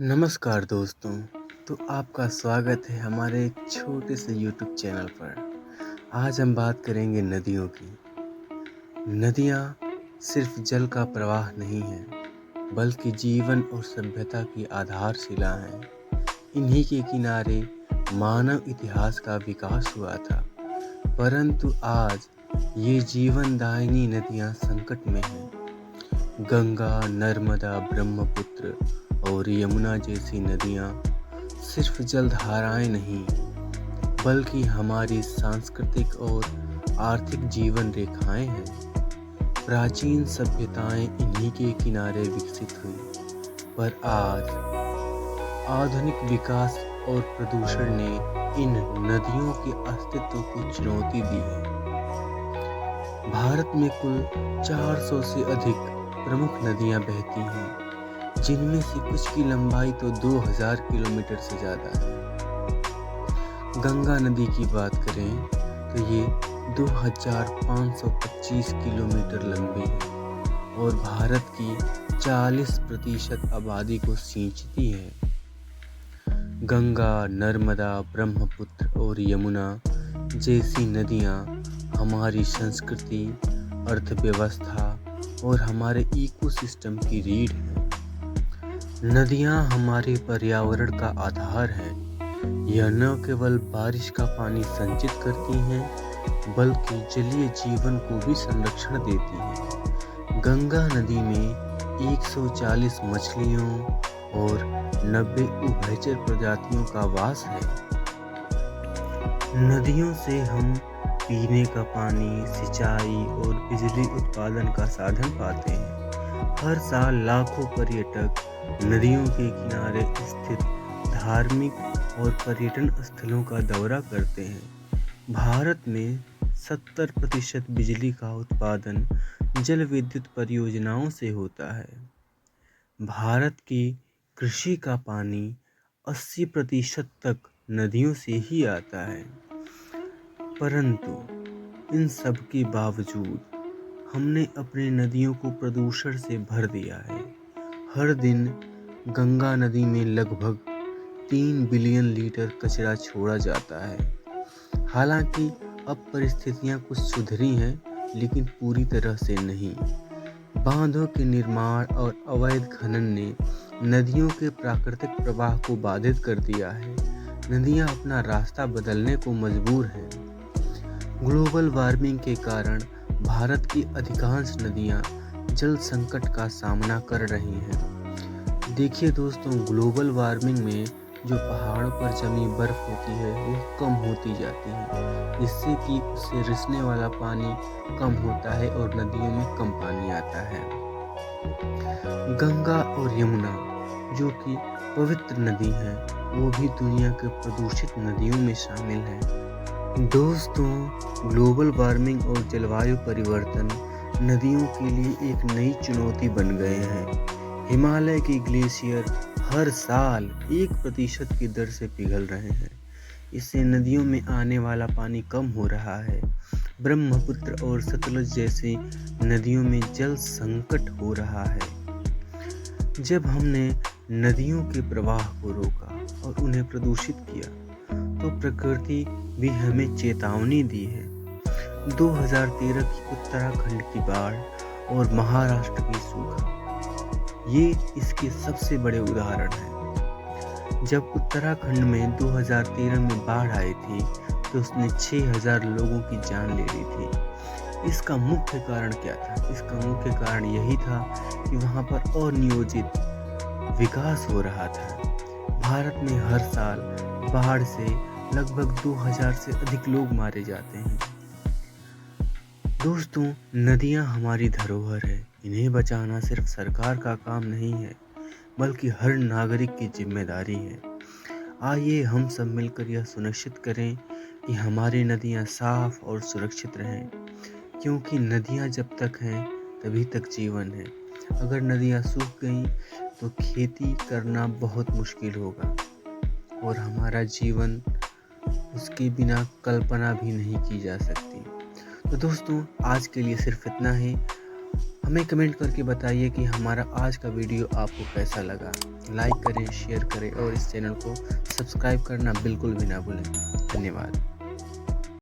नमस्कार दोस्तों। तो आपका स्वागत है हमारे एक छोटे से यूट्यूब चैनल पर। आज हम बात करेंगे नदियों की। नदियाँ सिर्फ जल का प्रवाह नहीं है, बल्कि जीवन और सभ्यता की आधारशिला हैं। इन्हीं के किनारे मानव इतिहास का विकास हुआ था, परंतु आज ये जीवनदायिनी नदियाँ संकट में हैं। गंगा, नर्मदा, ब्रह्मपुत्र और यमुना जैसी नदियाँ सिर्फ जलधाराएं नहीं, बल्कि हमारी सांस्कृतिक और आर्थिक जीवन रेखाएं हैं। प्राचीन सभ्यताएं इन्हीं के किनारे विकसित हुई, पर आज आधुनिक विकास और प्रदूषण ने इन नदियों के अस्तित्व को चुनौती दी है। भारत में कुल 400 से अधिक प्रमुख नदियां बहती हैं, जिनमें से कुछ की लंबाई तो 2000 किलोमीटर से ज़्यादा है। गंगा नदी की बात करें तो ये 2525 किलोमीटर लंबी है और भारत की 40% आबादी को सींचती है। गंगा, नर्मदा, ब्रह्मपुत्र और यमुना जैसी नदियाँ हमारी संस्कृति, अर्थव्यवस्था और हमारे इकोसिस्टम की रीढ़ हैं। नदियाँ हमारे पर्यावरण का आधार हैं। यह न केवल बारिश का पानी संचित करती हैं, बल्कि जलीय जीवन को भी संरक्षण देती हैं। गंगा नदी में 140 मछलियों और 90 उभयचर प्रजातियों का वास है। नदियों से हम पीने का पानी, सिंचाई और बिजली उत्पादन का साधन पाते हैं। हर साल लाखों पर्यटक नदियों के किनारे स्थित धार्मिक और पर्यटन स्थलों का दौरा करते हैं। भारत में 70% बिजली का उत्पादन जल विद्युत परियोजनाओं से होता है। भारत की कृषि का पानी 80% तक नदियों से ही आता है। परंतु इन सब के बावजूद हमने अपनी नदियों को प्रदूषण से भर दिया है। हर दिन गंगा नदी में लगभग 3 बिलियन लीटर कचरा छोड़ा जाता है। हालांकि अब परिस्थितियां कुछ सुधरी हैं, लेकिन पूरी तरह से नहीं। बांधों के निर्माण और अवैध खनन ने नदियों के प्राकृतिक प्रवाह को बाधित कर दिया है। नदियां अपना रास्ता बदलने को मजबूर हैं। ग्लोबल वार्मिंग के कारण भारत की अधिकांश नदियां जल संकट का सामना कर रही हैं। देखिए दोस्तों, ग्लोबल वार्मिंग में जो पहाड़ों पर जमी बर्फ होती है वो कम होती जाती है, जिससे कि उससे रिसने वाला पानी कम होता है और नदियों में कम पानी आता है। गंगा और यमुना जो कि पवित्र नदी हैं, वो भी दुनिया के प्रदूषित नदियों में शामिल हैं। दोस्तों, ग्लोबल वार्मिंग और जलवायु परिवर्तन नदियों के लिए एक नई चुनौती बन गए हैं। हिमालय के ग्लेशियर हर साल 1% की दर से पिघल रहे हैं। इससे नदियों में आने वाला पानी कम हो रहा है। ब्रह्मपुत्र और सतलज जैसी नदियों में जल संकट हो रहा है। जब हमने नदियों के प्रवाह को रोका और उन्हें प्रदूषित किया, तो प्रकृति भी हमें चेतावनी दी है। 2013 की उत्तराखंड की बाढ़ और महाराष्ट्र की सूखा, ये इसके सबसे बड़े उदाहरण हैं। जब उत्तराखंड में 2013 में बाढ़ आई थी, तो उसने 6000 लोगों की जान ले ली थी। इसका मुख्य कारण क्या था? इसका मुख्य कारण यही था कि वहाँ पर अनियोजित विकास हो रहा था। भारत में हर साल बाढ़ से लगभग 2000 से अधिक लोग मारे जाते हैं। दोस्तों, नदियाँ हमारी धरोहर है। इन्हें बचाना सिर्फ सरकार का काम नहीं है, बल्कि हर नागरिक की जिम्मेदारी है। आइए हम सब मिलकर यह सुनिश्चित करें कि हमारी नदियाँ साफ और सुरक्षित रहें, क्योंकि नदियाँ जब तक हैं तभी तक जीवन है। अगर नदियाँ सूख गईं तो खेती करना बहुत मुश्किल होगा और हमारा जीवन उसके बिना कल्पना भी नहीं की जा सकती। तो दोस्तों, आज के लिए सिर्फ इतना ही। हमें कमेंट करके बताइए कि हमारा आज का वीडियो आपको कैसा लगा। लाइक करें, शेयर करें और इस चैनल को सब्सक्राइब करना बिल्कुल भी ना भूलें। धन्यवाद।